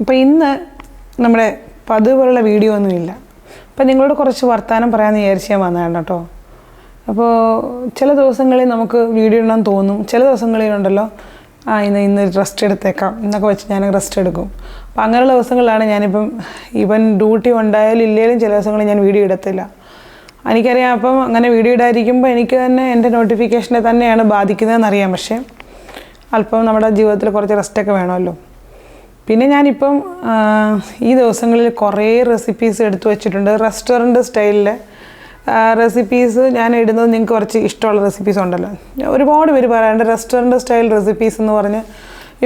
അപ്പോൾ ഇന്ന് നമ്മുടെ പതിവുള്ള വീഡിയോ ഒന്നുമില്ല. അപ്പോൾ നിങ്ങളോട് കുറച്ച് വർത്തമാനം പറയാമെന്ന് വിചാരിച്ച് ഞാൻ വന്നതാണ് കേട്ടോ. അപ്പോൾ ചില ദിവസങ്ങളിൽ നമുക്ക് വീഡിയോ ഇടാൻ തോന്നും, ചില ദിവസങ്ങളിലുണ്ടല്ലോ ഇന്ന് റെസ്റ്റ് എടുത്തേക്കാം എന്നൊക്കെ വെച്ച് ഞാൻ റെസ്റ്റ് എടുക്കും. അപ്പോൾ അങ്ങനെയുള്ള ദിവസങ്ങളിലാണ് ഞാനിപ്പം ഈവൻ ഡ്യൂട്ടി ഉണ്ടായാലും ഇല്ലെങ്കിലും ചില ദിവസങ്ങളിൽ ഞാൻ വീഡിയോ ഇടത്തില്ല. എനിക്കറിയാം, അപ്പം അങ്ങനെ വീഡിയോ ഇടാതിരിക്കുമ്പോൾ എനിക്ക് തന്നെ എൻ്റെ നോട്ടിഫിക്കേഷനെ തന്നെയാണ് ബാധിക്കുന്നതെന്നറിയാം. പക്ഷേ അല്പം നമ്മുടെ ജീവിതത്തിൽ കുറച്ച് റെസ്റ്റൊക്കെ വേണമല്ലോ. പിന്നെ ഞാനിപ്പം ഈ ദിവസങ്ങളിൽ കുറേ റെസിപ്പീസ് എടുത്തു വച്ചിട്ടുണ്ട്. റെസ്റ്റോറൻറ്റ് സ്റ്റൈലിലെ റെസിപ്പീസ് ഞാൻ ഇടുന്നത് നിങ്ങൾക്ക് കുറച്ച് ഇഷ്ടമുള്ള റെസിപ്പീസ് ഉണ്ടല്ലോ. ഒരുപാട് പേര് പറയാറുണ്ട് റെസ്റ്റോറൻറ്റ് സ്റ്റൈൽ റെസിപ്പീസ് എന്ന് പറഞ്ഞ്.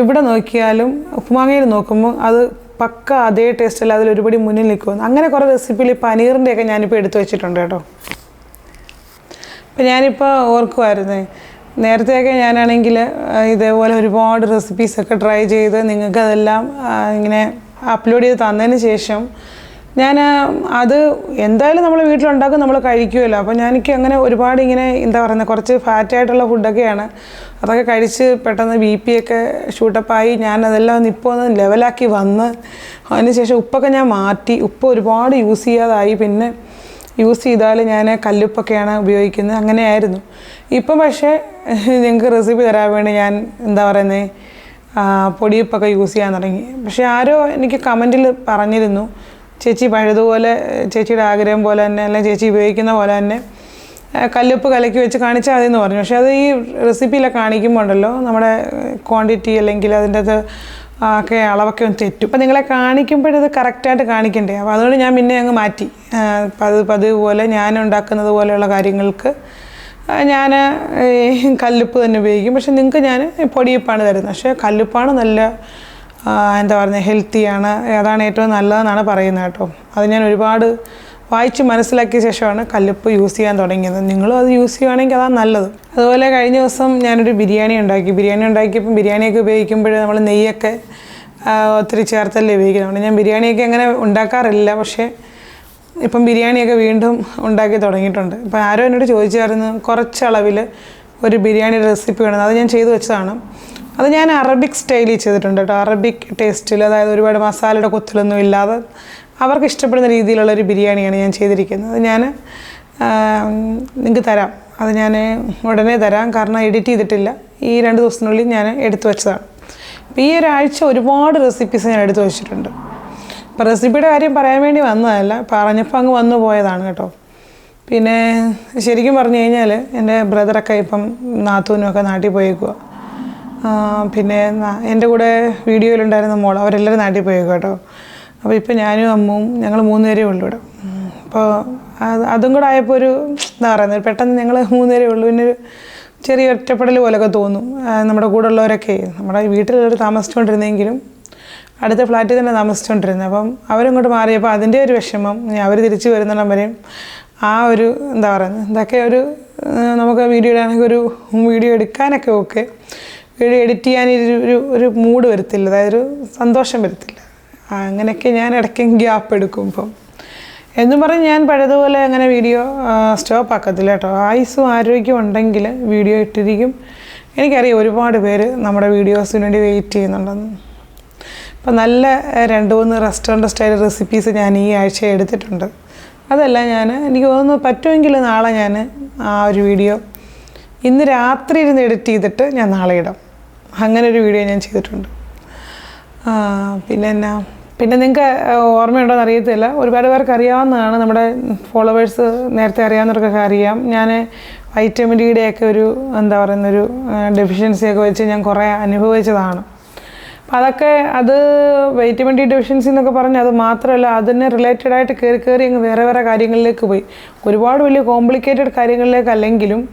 ഇവിടെ നോക്കിയാലും ഉപ്പുമാങ്ങയിൽ നോക്കുമ്പോൾ അത് പക്ക അതേ ടേസ്റ്റല്ല, അതിലൊരുപടി മുന്നിൽ നിൽക്കുമെന്ന്. അങ്ങനെ കുറേ റെസിപ്പിയിൽ പനീറിൻ്റെയൊക്കെ ഞാനിപ്പോൾ എടുത്തു വെച്ചിട്ടുണ്ട് കേട്ടോ. അപ്പോൾ ഞാനിപ്പോൾ ഓർക്കുമായിരുന്നേ, നേരത്തെയൊക്കെ ഞാനാണെങ്കിൽ ഇതേപോലെ ഒരുപാട് റെസിപ്പീസൊക്കെ ട്രൈ ചെയ്ത് നിങ്ങൾക്കതെല്ലാം ഇങ്ങനെ അപ്ലോഡ് ചെയ്ത് തന്നതിന് ശേഷം ഞാൻ അത് എന്തായാലും നമ്മൾ വീട്ടിലുണ്ടാക്കും, നമ്മൾ കഴിക്കുമല്ലോ. അപ്പോൾ എനിക്ക് അങ്ങനെ ഒരുപാട് ഇങ്ങനെ എന്താ പറയുന്നത്, കുറച്ച് ഫാറ്റായിട്ടുള്ള ഫുഡൊക്കെയാണ്. അതൊക്കെ കഴിച്ച് പെട്ടെന്ന് BP ഒക്കെ ഷൂട്ടപ്പായി. ഞാനതെല്ലാം ഒന്ന് ഇപ്പോൾ ഒന്ന് ലെവലാക്കി വന്ന് അതിന് ശേഷം ഉപ്പൊക്കെ ഞാൻ മാറ്റി. ഉപ്പ് ഒരുപാട് യൂസ് ചെയ്യാതായി. പിന്നെ യൂസ് ചെയ്താൽ ഞാൻ കല്ലുപ്പൊക്കെയാണ് ഉപയോഗിക്കുന്നത്. അങ്ങനെയായിരുന്നു. ഇപ്പം പക്ഷേ നിങ്ങൾക്ക് റെസിപ്പി തരാൻ വേണ്ടി ഞാൻ എന്താ പറയുന്നത്, പൊടിയുപ്പൊക്കെ യൂസ് ചെയ്യാൻ തുടങ്ങി. പക്ഷേ ആരോ എനിക്ക് കമൻറ്റിൽ പറഞ്ഞിരുന്നു, ചേച്ചി പഴയതുപോലെ ചേച്ചിയുടെ ആഗ്രഹം പോലെ തന്നെ, അല്ലെങ്കിൽ ചേച്ചി ഉപയോഗിക്കുന്ന പോലെ തന്നെ കല്ലുപ്പ് കലക്കി വെച്ച് കാണിച്ചാൽ മതിയെന്ന് പറഞ്ഞു. പക്ഷേ അത് ഈ റെസിപ്പിയിലൊക്കെ കാണിക്കുമ്പോൾ ഉണ്ടല്ലോ, നമ്മുടെ ക്വാണ്ടിറ്റി അല്ലെങ്കിൽ അതിൻ്റെ അത് ഒക്കെ അളവൊക്കെ ഒന്ന് തെറ്റും. അപ്പോൾ നിങ്ങളെ കാണിക്കുമ്പോഴത് കറക്റ്റായിട്ട് കാണിക്കണ്ടേ. അപ്പോൾ അതുകൊണ്ട് ഞാൻ പിന്നെ അങ്ങ് മാറ്റി. പതിവ് പോലെ ഞാൻ ഉണ്ടാക്കുന്നത് പോലെയുള്ള കാര്യങ്ങൾക്ക് ഞാൻ കല്ലുപ്പ് തന്നെ ഉപയോഗിക്കും. പക്ഷേ നിങ്ങൾക്ക് ഞാൻ പൊടിയുപ്പാണ് തരുന്നത്. പക്ഷേ കല്ലുപ്പാണ് നല്ല എന്താ പറയുന്നത്, ഹെൽത്തിയാണ്, അതാണ് ഏറ്റവും നല്ലതെന്നാണ് പറയുന്നത് കേട്ടോ. അത് ഞാൻ ഒരുപാട് വായിച്ച് മനസ്സിലാക്കിയ ശേഷമാണ് കല്ലുപ്പ് യൂസ് ചെയ്യാൻ തുടങ്ങിയത്. നിങ്ങളും അത് യൂസ് ചെയ്യുകയാണെങ്കിൽ അതാണ് നല്ലത്. അതുപോലെ കഴിഞ്ഞ ദിവസം ഞാനൊരു ബിരിയാണി ഉണ്ടാക്കിയപ്പോൾ ബിരിയാണിയൊക്കെ ഉപയോഗിക്കുമ്പോൾ നമ്മൾ നെയ്യൊക്കെ ഒത്തിരി ചേർത്തല്ലേ ഉപയോഗിക്കുന്നത്. ഞാൻ ബിരിയാണിയൊക്കെ അങ്ങനെ ഉണ്ടാക്കാറില്ല. പക്ഷേ ഇപ്പം ബിരിയാണിയൊക്കെ വീണ്ടും ഉണ്ടാക്കി തുടങ്ങിയിട്ടുണ്ട്. ഇപ്പോൾ ആരോ എന്നോട് ചോദിച്ചായിരുന്നു കുറച്ചളവിൽ ഒരു ബിരിയാണി റെസിപ്പി വേണം. അത് ഞാൻ ചെയ്തു വെച്ചതാണ്. അത് ഞാൻ അറബിക് സ്റ്റൈലിൽ ചെയ്തിട്ടുണ്ട് കേട്ടോ. അറബിക് ടേസ്റ്റിൽ, അതായത് ഒരുപാട് മസാലയുടെ കുത്തലൊന്നും ഇല്ലാതെ അവർക്ക് ഇഷ്ടപ്പെടുന്ന രീതിയിലുള്ളൊരു ബിരിയാണിയാണ് ഞാൻ ചെയ്തിരിക്കുന്നത്. അത് ഞാൻ നിങ്ങൾക്ക് തരാം. അത് ഞാൻ ഉടനെ തരാം, കാരണം എഡിറ്റ് ചെയ്തിട്ടില്ല. ഈ 2 ദിവസത്തിനുള്ളിൽ ഞാൻ എടുത്തു വെച്ചതാണ്. അപ്പോൾ ഈ ഒരാഴ്ച ഒരുപാട് റെസിപ്പീസ് ഞാൻ എടുത്തു വെച്ചിട്ടുണ്ട്. അപ്പോൾ റെസിപ്പിയുടെ കാര്യം പറയാൻ വേണ്ടി വന്നതല്ല, പറഞ്ഞപ്പോൾ അങ്ങ് വന്നു പോയതാണ് കേട്ടോ. പിന്നെ ശരിക്കും പറഞ്ഞു കഴിഞ്ഞാൽ എൻ്റെ ബ്രദറൊക്കെ ഇപ്പം നാത്തൂനുമൊക്കെ നാട്ടിൽ പോയേക്കുക. പിന്നെ എൻ്റെ കൂടെ വീഡിയോയിലുണ്ടായിരുന്ന മോൾ, അവരെല്ലാവരും നാട്ടിൽ പോയേക്കുക കേട്ടോ. അപ്പോൾ ഇപ്പോൾ ഞാനും അമ്മവും ഞങ്ങൾ 3 പേരേ ഉള്ളൂ ഇവിടെ. അപ്പോൾ അതും കൂടെ ആയപ്പോൾ ഒരു എന്താ പറയുന്നത്, പെട്ടെന്ന് ഞങ്ങൾ 3 പേരേ ഉള്ളൂ. പിന്നെ ഒരു ചെറിയ ഒറ്റപ്പെടൽ പോലൊക്കെ തോന്നും. നമ്മുടെ കൂടെ ഉള്ളവരൊക്കെ നമ്മുടെ വീട്ടിലുള്ളവർ താമസിച്ചുകൊണ്ടിരുന്നെങ്കിലും അടുത്ത ഫ്ലാറ്റിൽ തന്നെ താമസിച്ചുകൊണ്ടിരുന്നത്. അപ്പം അവരിങ്ങോട്ട് മാറിയപ്പോൾ അതിൻ്റെ ഒരു വിഷമം, അവർ തിരിച്ച് വരുന്നിടം വരെയും ആ ഒരു എന്താ പറയുന്നത്, ഇതൊക്കെ ഒരു നമുക്ക് വീഡിയോ ഇടാനൊക്കെ ഒരു വീഡിയോ എടുക്കാനൊക്കെ ഓക്കെ, വീഡിയോ എഡിറ്റ് ചെയ്യാൻ ഒരു മൂഡ് വരത്തില്ല, അതായത് ഒരു സന്തോഷം വരത്തില്ല. അങ്ങനെയൊക്കെ ഞാൻ ഇടയ്ക്ക് ഗ്യാപ്പ് എടുക്കും. ഇപ്പം എന്നും പറഞ്ഞ് ഞാൻ പഴയതുപോലെ അങ്ങനെ വീഡിയോ സ്റ്റോപ്പ് ആക്കത്തില്ല കേട്ടോ. ആയുസ്സും ആരോഗ്യം ഉണ്ടെങ്കിൽ വീഡിയോ ഇട്ടിരിക്കും. എനിക്കറിയാം ഒരുപാട് പേര് നമ്മുടെ വീഡിയോസിന് വേണ്ടി വെയിറ്റ് ചെയ്യുന്നുണ്ടെന്ന്. അപ്പം നല്ല 2-3 റെസ്റ്റോറൻറ്റ് സ്റ്റൈൽ റെസിപ്പീസ് ഞാൻ ഈ ആഴ്ച എടുത്തിട്ടുണ്ട്. അതെല്ലാം എനിക്ക് തോന്നുന്നു പറ്റുമെങ്കിൽ നാളെ ഞാൻ ആ ഒരു വീഡിയോ ഇന്ന് രാത്രി ഇരുന്ന് എഡിറ്റ് ചെയ്തിട്ട് ഞാൻ നാളെ ഇടാം. അങ്ങനെ ഒരു വീഡിയോ ഞാൻ ചെയ്തിട്ടുണ്ട്. പിന്നെ നിങ്ങൾക്ക് ഓർമ്മയുണ്ടോയെന്ന് അറിയത്തില്ല, ഒരുപാട് പേർക്ക് അറിയാവുന്നതാണ്. നമ്മുടെ ഫോളോവേഴ്സ് നേരത്തെ അറിയാവുന്നവർക്കൊക്കെ അറിയാം. ഞാൻ വൈറ്റമിൻ ഡിയുടെയൊക്കെ ഒരു എന്താ പറയുന്നൊരു ഡെഫിഷ്യൻസിയൊക്കെ വെച്ച് ഞാൻ കുറേ അനുഭവിച്ചതാണ്. അപ്പോൾ അത് വൈറ്റമിൻ ഡി ഡെഫിഷ്യൻസി എന്നൊക്കെ പറഞ്ഞാൽ അത് മാത്രമല്ല, അതിന് റിലേറ്റഡായിട്ട് കയറി അങ്ങ് വേറെ കാര്യങ്ങളിലേക്ക് പോയി. ഒരുപാട് വലിയ കോംപ്ലിക്കേറ്റഡ് കാര്യങ്ങളിലേക്കല്ലെങ്കിലും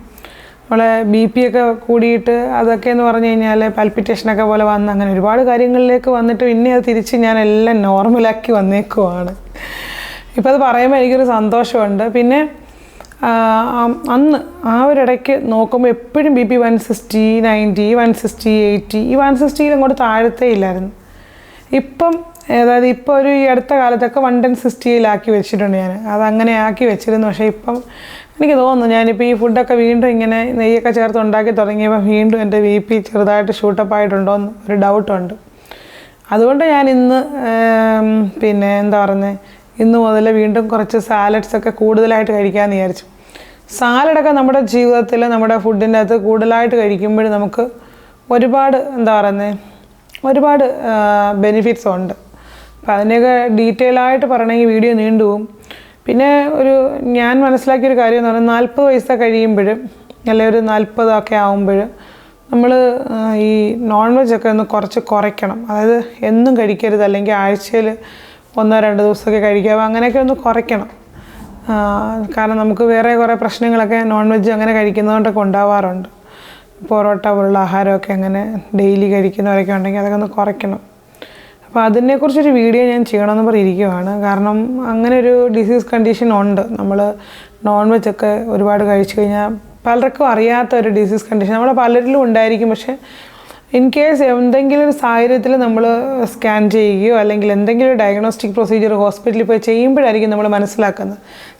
നമ്മളെ BP ഒക്കെ കൂടിയിട്ട് അതൊക്കെ എന്ന് പറഞ്ഞു കഴിഞ്ഞാൽ പൽപ്പിറ്റേഷനൊക്കെ പോലെ വന്ന് അങ്ങനെ ഒരുപാട് കാര്യങ്ങളിലേക്ക് വന്നിട്ട് പിന്നെ അത് തിരിച്ച് ഞാൻ എല്ലാം നോർമലാക്കി വന്നേക്കുവാണ്. ഇപ്പോൾ അത് പറയുമ്പോൾ എനിക്കൊരു സന്തോഷമുണ്ട്. പിന്നെ അന്ന് ആ ഒരിടയ്ക്ക് നോക്കുമ്പോൾ എപ്പോഴും BP 160, 90, 160, 80, ഈ 160 അങ്ങോട്ട് താഴത്തേ ഇല്ലായിരുന്നു. ഇപ്പം അതായത് ഇപ്പോൾ ഈ അടുത്ത കാലത്തൊക്കെ 160 വെച്ചിട്ടുണ്ട് ഞാൻ. അതങ്ങനെ ആക്കി വെച്ചിരുന്നു. പക്ഷേ ഇപ്പം എനിക്ക് തോന്നുന്നു ഞാനിപ്പോൾ ഈ ഫുഡൊക്കെ വീണ്ടും ഇങ്ങനെ നെയ്യൊക്കെ ചേർത്ത് ഉണ്ടാക്കി തുടങ്ങിയപ്പോൾ വീണ്ടും എൻ്റെ BP ചെറുതായിട്ട് ഷൂട്ടപ്പ് ആയിട്ടുണ്ടോ എന്ന് ഒരു ഡൗട്ടുണ്ട്. അതുകൊണ്ട് ഞാൻ ഇന്ന് പിന്നെ എന്താ പറയുന്നത്, ഇന്ന് മുതൽ വീണ്ടും കുറച്ച് സാലഡ്സൊക്കെ കൂടുതലായിട്ട് കഴിക്കാമെന്ന് വിചാരിച്ചു. സാലഡൊക്കെ നമ്മുടെ ജീവിതത്തിൽ നമ്മുടെ ഫുഡിൻ്റെ അകത്ത് കൂടുതലായിട്ട് കഴിക്കുമ്പോൾ നമുക്ക് ഒരുപാട് എന്താ പറയുന്നത്, ഒരുപാട് ബെനിഫിറ്റ്സ് ഉണ്ട്. അപ്പോൾ അതിനെയൊക്കെ ഡീറ്റെയിൽ ആയിട്ട് പറയണമെങ്കിൽ വീഡിയോ നീണ്ടുപോകും. പിന്നെ ഞാൻ മനസ്സിലാക്കിയൊരു കാര്യം എന്ന് പറഞ്ഞാൽ 40 വയസ്സ് കഴിയുമ്പോൾ അല്ലെങ്കിൽ ഒരു 40 ഒക്കെ ആകുമ്പോൾ നമ്മൾ ഈ നോൺ വെജൊക്കെ ഒന്ന് കുറച്ച് കുറയ്ക്കണം. അതായത് എന്നും കഴിക്കരുത്, അല്ലെങ്കിൽ ആഴ്ചയിൽ 1-2 ദിവസമൊക്കെ കഴിക്കുക, അങ്ങനെയൊക്കെ ഒന്ന് കുറയ്ക്കണം. കാരണം നമുക്ക് വേറെ കുറേ പ്രശ്നങ്ങളൊക്കെ നോൺ വെജ് അങ്ങനെ കഴിക്കുന്നതുകൊണ്ടൊക്കെ ഉണ്ടാവാറുണ്ട്. പൊറോട്ട പോലുള്ള ആഹാരമൊക്കെ അങ്ങനെ ഡെയിലി കഴിക്കുന്നവരൊക്കെ ഉണ്ടെങ്കിൽ അതൊക്കെ ഒന്ന് കുറയ്ക്കണം. അപ്പോൾ അതിനെക്കുറിച്ചൊരു വീഡിയോ ഞാൻ ചെയ്യണമെന്ന് പറഞ്ഞിരിക്കുകയാണ്. കാരണം അങ്ങനെ ഒരു ഡിസീസ് കണ്ടീഷൻ ഉണ്ട്. നമ്മൾ നോൺ വെജൊക്കെ ഒരുപാട് കഴിച്ചു കഴിഞ്ഞാൽ പലർക്കും അറിയാത്ത ഒരു ഡിസീസ് കണ്ടീഷൻ നമ്മൾ പലരിലും ഉണ്ടായിരിക്കും. പക്ഷേ ഇൻ കേസ് എന്തെങ്കിലും ഒരു സാഹചര്യത്തിൽ നമ്മൾ സ്കാൻ ചെയ്യുകയോ അല്ലെങ്കിൽ എന്തെങ്കിലും ഒരു ഡയഗ്നോസ്റ്റിക് പ്രൊസീജിയർ ഹോസ്പിറ്റലിൽ പോയി ചെയ്യുമ്പോഴായിരിക്കും നമ്മൾ മനസ്സിലാക്കുന്നത്.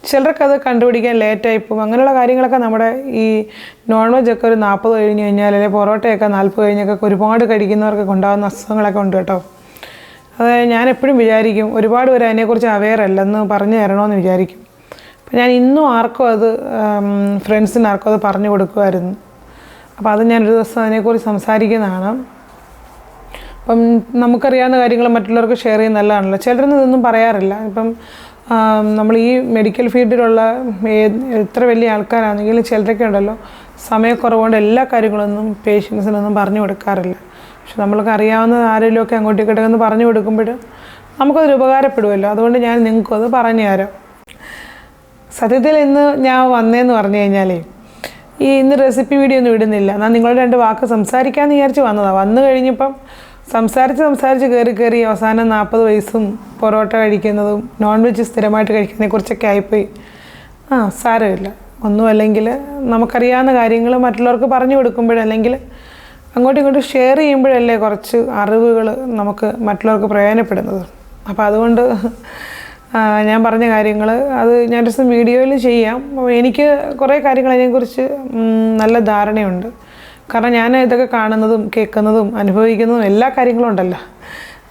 ചിലർക്കത് കണ്ടുപിടിക്കാൻ ലേറ്റായി പോകും. അങ്ങനെയുള്ള കാര്യങ്ങളൊക്കെ നമ്മുടെ ഈ നോൺ വെജൊക്കെ ഒരു 40 കഴിഞ്ഞ് കഴിഞ്ഞാൽ, അല്ലെങ്കിൽ പൊറോട്ടയൊക്കെ 40 കഴിഞ്ഞൊക്കെ ഒരുപാട് കഴിക്കുന്നവർക്കൊക്കെ ഉണ്ടാകുന്ന അസുഖങ്ങളൊക്കെ ഉണ്ട് കേട്ടോ. അത് ഞാൻ എപ്പോഴും വിചാരിക്കും, ഒരുപാട് പേര് അതിനെക്കുറിച്ച് അവെയർ അല്ലെന്ന് പറഞ്ഞു തരണമെന്ന് വിചാരിക്കും. അപ്പം ഞാൻ ഇന്നും ആർക്കും അത് ഫ്രണ്ട്സിന് ആർക്കും അത് പറഞ്ഞു കൊടുക്കുമായിരുന്നു. അപ്പോൾ അത് ഞാനൊരു ദിവസം അതിനെക്കുറിച്ച് സംസാരിക്കുന്നതാണ്. അപ്പം നമുക്കറിയാവുന്ന കാര്യങ്ങൾ മറ്റുള്ളവർക്ക് ഷെയർ ചെയ്യുന്ന നല്ലതാണല്ലോ. ചിലരൊന്നും ഇതൊന്നും പറയാറില്ല. ഇപ്പം നമ്മൾ ഈ മെഡിക്കൽ ഫീൽഡിലുള്ള എത്ര വലിയ ആൾക്കാരാണെങ്കിലും ചിലരൊക്കെ ഉണ്ടല്ലോ, സമയക്കുറവുകൊണ്ട് എല്ലാ കാര്യങ്ങളൊന്നും പേഷ്യൻസിനൊന്നും പറഞ്ഞു കൊടുക്കാറില്ല. പക്ഷെ നമ്മൾക്ക് അറിയാവുന്ന ആരെങ്കിലുമൊക്കെ അങ്ങോട്ടും ഇങ്ങോട്ടൊക്കെ പറഞ്ഞു കൊടുക്കുമ്പോൾ നമുക്കതൊരു ഉപകാരപ്പെടുമല്ലോ. അതുകൊണ്ട് ഞാൻ നിങ്ങൾക്കും അത് പറഞ്ഞു തരാം. സത്യത്തിൽ ഇന്ന് ഞാൻ വന്നതെന്ന് പറഞ്ഞു കഴിഞ്ഞാലേ, ഇന്ന് റെസിപ്പി വീഡിയോ ഒന്നും ഇടുന്നില്ല. ഞാൻ നിങ്ങളോട് 2 വാക്ക് സംസാരിക്കാമെന്ന് വിചാരിച്ച് വന്നതാണ്. വന്നു കഴിഞ്ഞപ്പം സംസാരിച്ച് കയറി അവസാനം 40 വയസ്സും പൊറോട്ട കഴിക്കുന്നതും നോൺ വെജ് സ്ഥിരമായിട്ട് കഴിക്കുന്നതിനെക്കുറിച്ചൊക്കെ ആയിപ്പോയി. സാരമില്ല. ഒന്നും അല്ലെങ്കിൽ നമുക്കറിയാവുന്ന കാര്യങ്ങൾ മറ്റുള്ളവർക്ക് പറഞ്ഞു കൊടുക്കുമ്പോഴല്ലെങ്കിൽ അങ്ങോട്ടും ഇങ്ങോട്ടും ഷെയർ ചെയ്യുമ്പോഴല്ലേ കുറച്ച് അറിവുകൾ നമുക്ക് മറ്റുള്ളവർക്ക് പ്രയോജനപ്പെടുന്നത്. അപ്പോൾ അതുകൊണ്ട് ഞാൻ പറഞ്ഞ കാര്യങ്ങൾ അത് ഞാൻ ദിവസം വീഡിയോയിൽ ചെയ്യാം. എനിക്ക് കുറേ കാര്യങ്ങൾ അതിനെക്കുറിച്ച് നല്ല ധാരണയുണ്ട്. കാരണം ഞാൻ ഇതൊക്കെ കാണുന്നതും കേൾക്കുന്നതും അനുഭവിക്കുന്നതും എല്ലാ കാര്യങ്ങളും ഉണ്ടല്ലോ.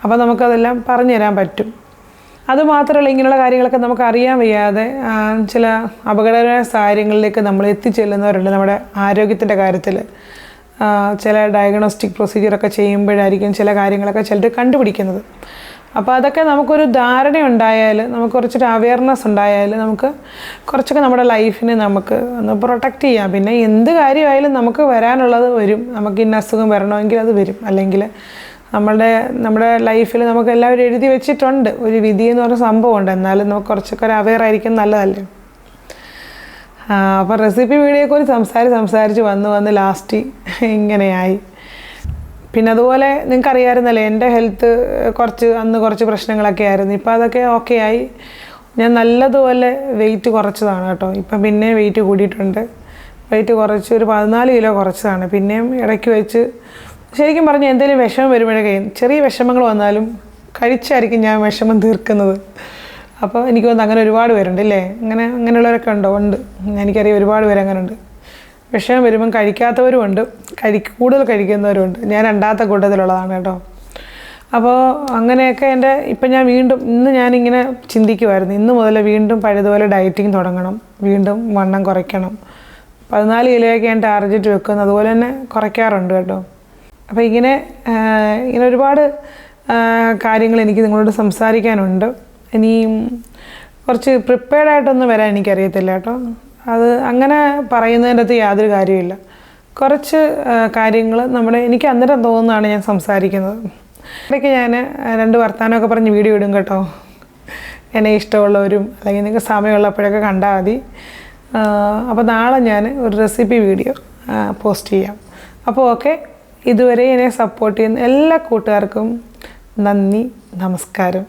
അപ്പോൾ നമുക്കതെല്ലാം പറഞ്ഞു തരാൻ പറ്റും. അതുമാത്രമല്ല, ഇങ്ങനെയുള്ള കാര്യങ്ങളൊക്കെ നമുക്ക് അറിയാൻ വയ്യാതെ ചില അപകടകരമായ സാഹചര്യങ്ങളിലേക്ക് നമ്മൾ എത്തിച്ചെല്ലുന്നവരുണ്ട്. നമ്മുടെ ആരോഗ്യത്തിൻ്റെ കാര്യത്തിൽ ചില ഡയഗ്നോസ്റ്റിക് പ്രൊസീജിയറൊക്കെ ചെയ്യുമ്പോഴായിരിക്കും ചില കാര്യങ്ങളൊക്കെ ചിലർ കണ്ടുപിടിക്കുന്നത്. അപ്പോൾ അതൊക്കെ നമുക്കൊരു ധാരണ ഉണ്ടായാൽ, നമുക്ക് കുറച്ചൊരു അവെയർനെസ് ഉണ്ടായാൽ നമുക്ക് കുറച്ചൊക്കെ നമ്മുടെ ലൈഫിനെ നമുക്ക് ഒന്ന് പ്രൊട്ടക്റ്റ് ചെയ്യാം. പിന്നെ എന്ത് കാര്യമായാലും നമുക്ക് വരാനുള്ളത് വരും. നമുക്ക് ഇന്ന അസുഖം വരണമെങ്കിൽ അത് വരും. അല്ലെങ്കിൽ നമ്മുടെ ലൈഫിൽ നമുക്ക് എല്ലാവരും എഴുതി വെച്ചിട്ടുണ്ട്, ഒരു വിധി എന്ന് പറഞ്ഞ സംഭവമുണ്ട്. എന്നാലും നമുക്ക് കുറച്ചൊക്കെ ഒരു അവെയർ ആയിരിക്കും നല്ലതല്ലേ. അപ്പോൾ റെസിപ്പി വീഡിയോയെക്കുറിച്ച് സംസാരിച്ച് വന്ന് ലാസ്റ്റ് ഇങ്ങനെയായി. പിന്നെ അതുപോലെ നിങ്ങൾക്കറിയാമായിരുന്നല്ലേ, എൻ്റെ ഹെൽത്ത് അന്ന് കുറച്ച് പ്രശ്നങ്ങളൊക്കെ ആയിരുന്നു. ഇപ്പോൾ അതൊക്കെ ഓക്കെ ആയി. ഞാൻ നല്ലതുപോലെ വെയിറ്റ് കുറച്ചതാണ് കേട്ടോ. ഇപ്പം പിന്നെ വെയിറ്റ് കൂടിയിട്ടുണ്ട്. വെയിറ്റ് കുറച്ച് ഒരു 14 കിലോ കുറച്ചതാണ്. പിന്നെയും ഇടയ്ക്ക് വെച്ച് ശരിക്കും പറഞ്ഞാൽ എന്തെങ്കിലും വിഷമം വരുമ്പോഴൊക്കെ, ചെറിയ വിഷമങ്ങൾ വന്നാലും കഴിച്ചായിരിക്കും ഞാൻ വിഷമം തീർക്കുന്നത്. അപ്പോൾ എനിക്ക് തോന്നുന്നു അങ്ങനെ ഒരുപാട് പേരുണ്ട് ഇല്ലേ, അങ്ങനെയുള്ളവരൊക്കെ ഉണ്ട്. എനിക്കറിയാം ഒരുപാട് പേര് അങ്ങനെ ഉണ്ട്. വിഷമം വരുമ്പം കഴിക്കാത്തവരുമുണ്ട്, കൂടുതൽ കഴിക്കുന്നവരുമുണ്ട്. ഞാൻ 2ാമത്തെ കൂട്ടത്തിലുള്ളതാണ് കേട്ടോ. അപ്പോൾ അങ്ങനെയൊക്കെ ഇപ്പം ഞാൻ ഇന്ന് ഞാനിങ്ങനെ ചിന്തിക്കുമായിരുന്നു, ഇന്ന് മുതൽ വീണ്ടും പഴയതുപോലെ ഡയറ്റിങ് തുടങ്ങണം, വീണ്ടും വണ്ണം കുറയ്ക്കണം. 14 കിലോയൊക്കെ ഞാൻ ടാർഗറ്റ് വെക്കുന്നത്, അതുപോലെ തന്നെ കുറയ്ക്കാറുണ്ട് കേട്ടോ. അപ്പോൾ ഇങ്ങനെ ഒരുപാട് കാര്യങ്ങൾ എനിക്ക് നിങ്ങളോട് സംസാരിക്കാനുണ്ട്. ഇനിയും കുറച്ച് പ്രിപ്പയർഡായിട്ടൊന്നും വരാൻ എനിക്കറിയത്തില്ല കേട്ടോ. അത് അങ്ങനെ പറയുന്നതിൻ്റെ അകത്ത് യാതൊരു കാര്യമില്ല. കുറച്ച് കാര്യങ്ങൾ എനിക്ക് അന്നേരം തോന്നുന്നതാണ് ഞാൻ സംസാരിക്കുന്നത്. ഇടയ്ക്ക് ഞാൻ 2 വർത്തമാനമൊക്കെ പറഞ്ഞ് വീഡിയോ ഇടും കേട്ടോ. എന്നെ ഇഷ്ടമുള്ളവരും അല്ലെങ്കിൽ നിങ്ങൾക്ക് സമയമുള്ളപ്പോഴൊക്കെ കണ്ടാൽ മതി. അപ്പോൾ നാളെ ഞാൻ ഒരു റെസിപ്പി വീഡിയോ പോസ്റ്റ് ചെയ്യാം. അപ്പോൾ ഓക്കെ, ഇതുവരെ എന്നെ സപ്പോർട്ട് ചെയ്യുന്ന എല്ലാ കൂട്ടുകാർക്കും നന്ദി, നമസ്കാരം.